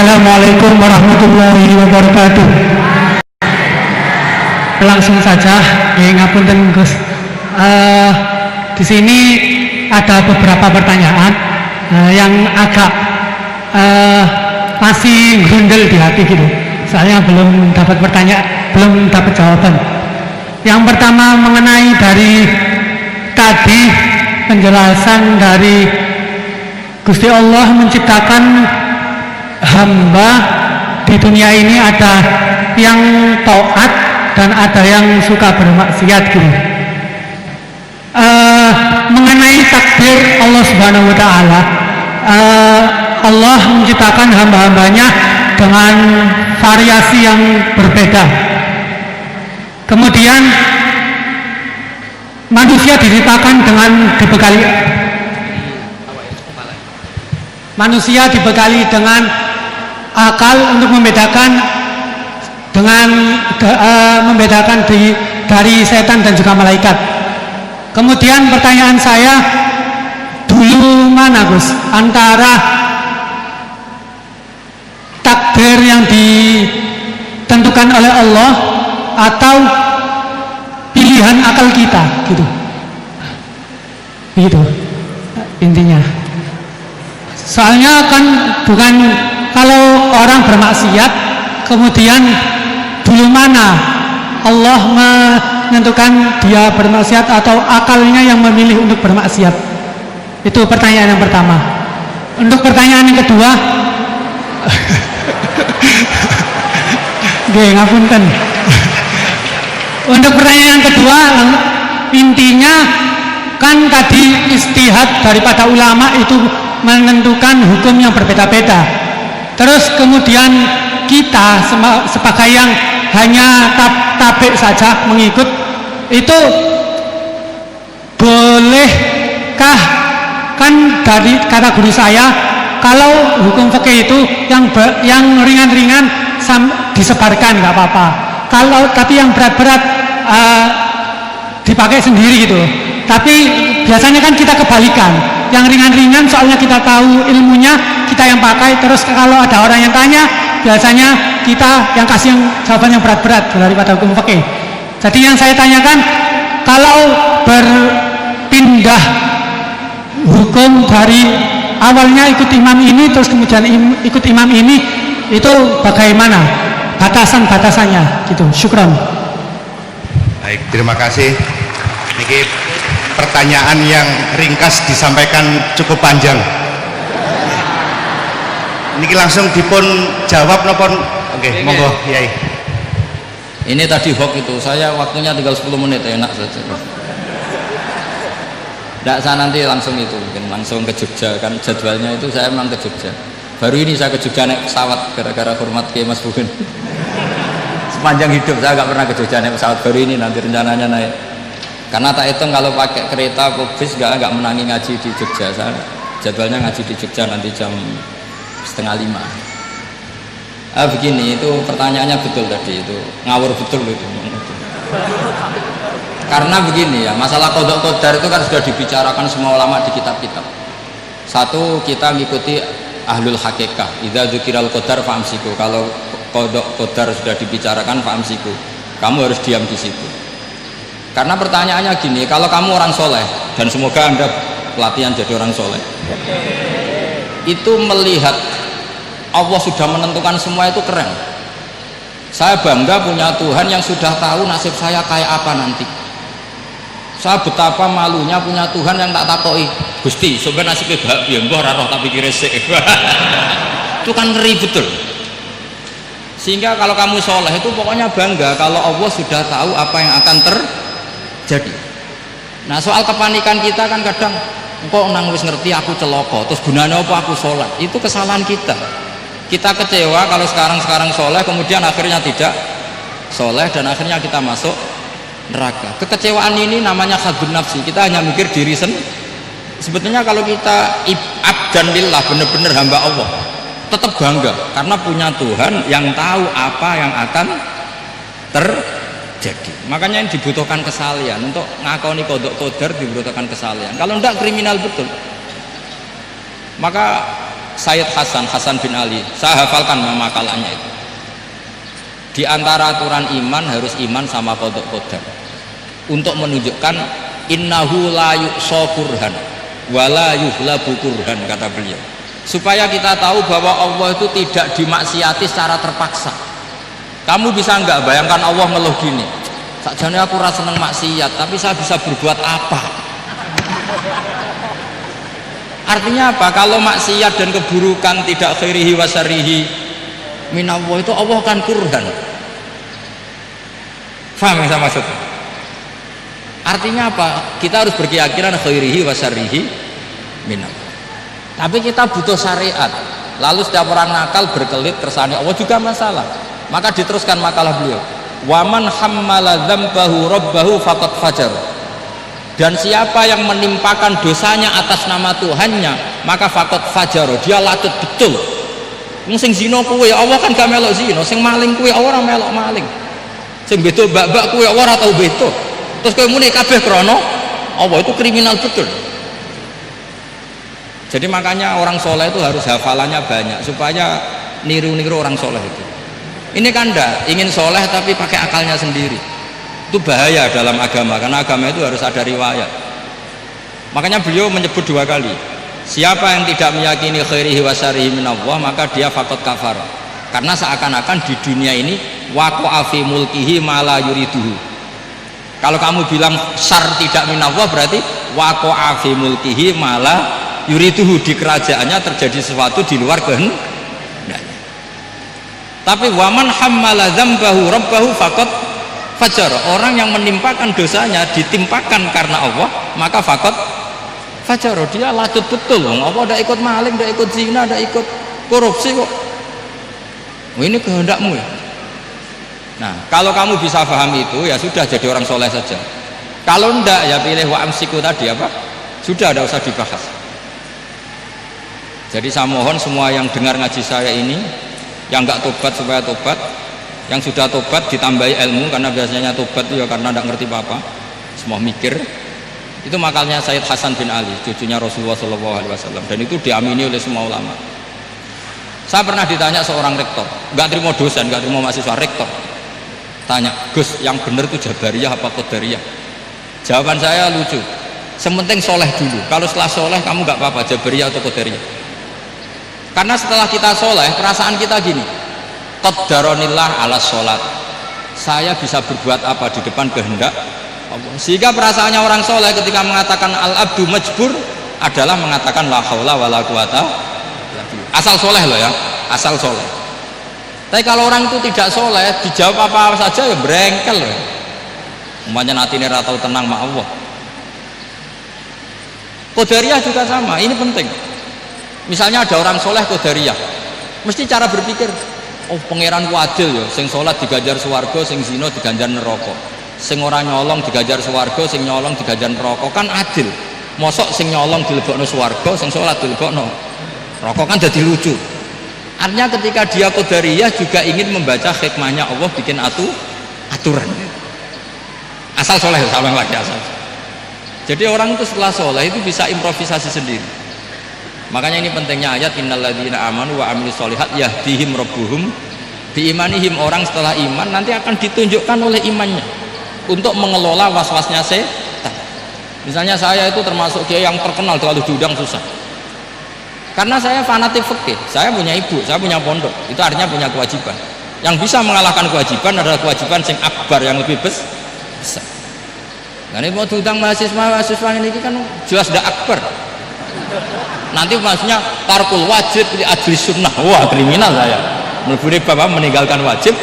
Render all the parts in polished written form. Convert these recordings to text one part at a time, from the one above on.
Assalamualaikum warahmatullahi wabarakatuh. Langsung saja, ngapunten Gus. Di sini ada beberapa pertanyaan yang agak masih grundel di hati gitu. Soalnya belum dapat jawaban. Yang pertama mengenai dari tadi penjelasan dari Gusti Allah menciptakan hamba di dunia ini, ada yang taat dan ada yang suka bermaksiat gitu. Mengenai takdir Allah Subhanahu wa Ta'ala, Allah menciptakan hamba-hambanya dengan variasi yang berbeda. Kemudian manusia diciptakan dengan dibekali dengan akal untuk membedakan dari setan dan juga malaikat. Kemudian pertanyaan saya, dulu mana Gus antara takdir yang ditentukan oleh Allah atau pilihan akal kita gitu intinya. Soalnya kan bukan, kalau orang bermaksiat kemudian dulu mana Allah menentukan dia bermaksiat atau akalnya yang memilih untuk bermaksiat. Itu pertanyaan yang pertama. Untuk pertanyaan yang kedua, ngapunten. Untuk pertanyaan yang kedua, intinya kan tadi istihad daripada ulama itu menentukan hukum yang berbeda-beda. Terus kemudian kita sebagai yang hanya tabik saja mengikut, itu bolehkah? Kan dari kata guru saya, kalau hukum fikih itu yang ringan-ringan disebarkan nggak apa-apa. Tapi yang berat-berat dipakai sendiri gitu. Tapi biasanya kan kita kebalikan, yang ringan-ringan soalnya kita tahu ilmunya, kita yang pakai. Terus kalau ada orang yang tanya, biasanya kita yang kasih jawaban yang berat-berat daripada hukum fikih. Jadi yang saya tanyakan, kalau berpindah hukum dari awalnya ikut imam ini terus kemudian ikut imam ini, itu bagaimana batasan-batasannya gitu. Syukran. Baik, terima kasih. Ini pertanyaan yang ringkas disampaikan cukup panjang. Ini langsung dipun jawab nopon. Oke, monggo Yai. Ini tadi hoax itu, saya waktunya tinggal 10 menit, enak saja. Tidak, saya nanti langsung itu, mungkin langsung ke Jogja, kan jadwalnya itu saya memang ke Jogja. Baru ini saya ke Jogja naik pesawat gara-gara hormat ke Mas Bukin. Sepanjang hidup saya nggak pernah ke Jogja naik pesawat, baru ini nanti rencananya naik. Karena tak hitung kalau pakai kereta atau bis nggak menangi ngaji di Jogja. Saya jadwalnya ngaji di Jogja nanti jam 4:30. Begini, itu pertanyaannya betul tadi, itu ngawur betul itu. Karena begini ya, masalah qadha qadar itu kan sudah dibicarakan semua ulama di kitab-kitab. Satu, kita ngikuti ahlul hakikah, idza dzukiral qadar fa'amsiku. Kalau qadha qadar sudah dibicarakan fa'amsiku, kamu harus diam di situ. Karena pertanyaannya gini, kalau kamu orang soleh, dan semoga Anda pelatihan jadi orang soleh, itu melihat Allah sudah menentukan semua, itu keren. Saya bangga punya Tuhan yang sudah tahu nasib saya kayak apa nanti. Saya betapa malunya punya Tuhan yang tak takoi, Gusti sebenarnya nasibnya bahagia, mbah raro tapi kira sik. Itu kan ngeri betul. Sehingga kalau kamu soleh itu pokoknya bangga kalau Allah sudah tahu apa yang akan terjadi. Nah, soal kepanikan kita kan kadang, kok nang wis ngerti aku celoko, terus gunanya apa aku sholat? Itu kesalahan kita. Kita kecewa kalau sekarang soleh, kemudian akhirnya tidak soleh dan akhirnya kita masuk neraka. Kekecewaan ini namanya khadun nafsi. Kita hanya mikir diri sendiri. Sebetulnya kalau kita abdan lillah, benar-benar hamba Allah, tetap bangga karena punya Tuhan yang tahu apa yang akan terjadi. Makanya yang dibutuhkan kesalian untuk ngakoni qadha qadar, dibutuhkan kesalian. Kalau enggak kriminal betul. Maka Sayyid Hasan bin Ali, saya hafalkan makalahnya itu. Di antara aturan iman harus iman sama qada qadar. Untuk menunjukkan innahu la yuqsa kurhan wa la yuhlabu kurhan, kata beliau. Supaya kita tahu bahwa Allah itu tidak dimaksiati secara terpaksa. Kamu bisa enggak bayangkan Allah ngeluh gini, sakjane aku ora seneng maksiat tapi saya bisa berbuat apa? Artinya apa? Kalau maksiat dan keburukan tidak khairihi wa syarrihi minallah, itu Allah kan kurhan. Faham yang saya maksud? Artinya apa? Kita harus berkeyakinan khairihi wa syarrihi minallah. Tapi kita butuh syariat. Lalu setiap orang nakal berkelit kersane Allah juga masalah. Maka diteruskan makalah beliau. Waman hammala dzambahu rabbahu faqad fajar. Dan siapa yang menimpakan dosanya atas nama Tuhannya, maka faqad fajaro, dia latut betul. Wong sing zina kuwi Allah kan gak melok zina, sing maling kuwi ora melok maling. Sing beto bak-bak kuwi ora tau beto. Terus kowe muni kabeh krana Allah, itu kriminal betul. Jadi makanya orang soleh itu harus hafalannya banyak supaya niru-niru orang soleh itu. Ini kan enggak ingin soleh tapi pakai akalnya sendiri. Itu bahaya dalam agama, karena agama itu harus ada riwayat. Makanya beliau menyebut 2 kali, siapa yang tidak meyakini khairihi wa syarrihi minallah, maka dia faqad kafar. Karena seakan-akan di dunia ini waqa'a fi mulkihi ma la yuriduhu. Kalau kamu bilang syar tidak minallah, berarti waqa'a fi mulkihi ma la yuriduhu, di kerajaannya terjadi sesuatu di luar kehendak. Tapi waman hammala dzambahu rabbahu faqad fajar, orang yang menimpakan dosanya ditimpakan karena Allah, maka faqad fajar, dia latut betul. Allah tidak ikut maling, tidak ikut zina, tidak ikut korupsi kok. Ini kehendakmu ya. Nah, kalau kamu bisa paham itu, ya sudah, jadi orang soleh saja. Kalau enggak, ya pilih wa amsiku tadi apa, sudah, tidak usah dibahas. Jadi saya mohon semua yang dengar ngaji saya ini, yang enggak tobat supaya tobat, yang sudah tobat ditambahi ilmu, karena biasanya tobat itu ya karena tidak ngerti apa-apa, semua mikir. Itu makalnya Sayyid Hasan bin Ali, cucunya Rasulullah SAW, dan itu diamini oleh semua ulama. Saya pernah ditanya seorang rektor, nggak terima dosen, nggak terima mahasiswa, rektor tanya, Gus, yang benar itu Jabariyah apa Qadariyah? Jawaban saya lucu, sementing soleh dulu, kalau setelah soleh kamu nggak apa-apa Jabariyah atau Qadariyah. Karena setelah kita soleh, perasaan kita gini, qaddaronillah ala sholat, saya bisa berbuat apa di depan kehendak Allah. Sehingga perasaannya orang soleh ketika mengatakan al-abdu majbur adalah mengatakan la haula wala quwata, asal soleh loh ya, asal soleh. Tapi kalau orang itu tidak soleh, dijawab apa saja ya berengkel loh. Umpamanya nanti ini ratau tenang sama Allah. Qadariyah juga sama, ini penting. Misalnya ada orang soleh Qadariyah, mesti cara berpikir, oh pangeran adil ya, sing sholat diganjar swarga, sing zina diganjar neraka, sing ora nyolong diganjar swarga, sing nyolong diganjar neraka, kan adil. Mosok sing nyolong dilebokno swarga, sing sholat dilebokno neraka, kan jadi lucu. Artinya ketika dia Qadariyah juga ingin membaca hikmahnya Allah bikin aturan. Asal soleh, salah lagi asal. Jadi orang itu setelah soleh itu bisa improvisasi sendiri. Makanya ini pentingnya ayat innalladzina amanu wa amilus sholihat yahdihim rabbuhum biimanihim. Orang setelah iman nanti akan ditunjukkan oleh imannya untuk mengelola was-wasnya setan. Misalnya saya itu termasuk kiai yang terkenal kalau diundang susah. Karena saya fanatik fikih, saya punya ibu, saya punya pondok, itu artinya punya kewajiban. Yang bisa mengalahkan kewajiban adalah kewajiban sing akbar, yang lebih besar. Dan ini mau diundang mahasiswa ini kan jelas tidak akbar. Nanti maksudnya tarkul wajib di ajli sunnah, wah kriminal saya. Meleburi bapak meninggalkan wajib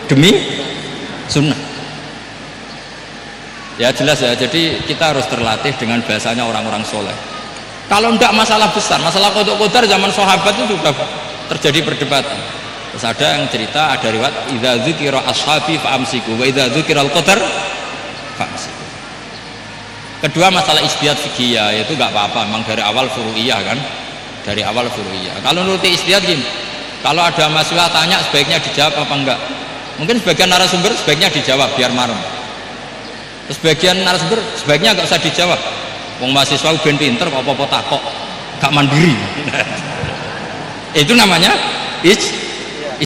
demi sunnah. Ya jelas ya, jadi kita harus terlatih dengan bahasanya orang-orang soleh. Kalau tidak masalah besar, masalah qadar zaman sahabat itu sudah terjadi perdebatan. Terus ada yang cerita, ada riwayat idza dzikira ashabi fa amsiku wa idza dzikira al-qadar fa amsiku. Kedua masalah ijtihad fikih, yaitu nggak apa-apa, memang dari awal furu'iyah kan, dari awal furu'iyah. Kalau nuruti ijtihad gini, kalau ada mahasiswa tanya sebaiknya dijawab apa enggak? Mungkin sebagian narasumber sebaiknya dijawab biar marem. Terus sebagian narasumber sebaiknya nggak usah dijawab. Wong mahasiswa ben pinter kok apa-apa takok, gak mandiri. Itu namanya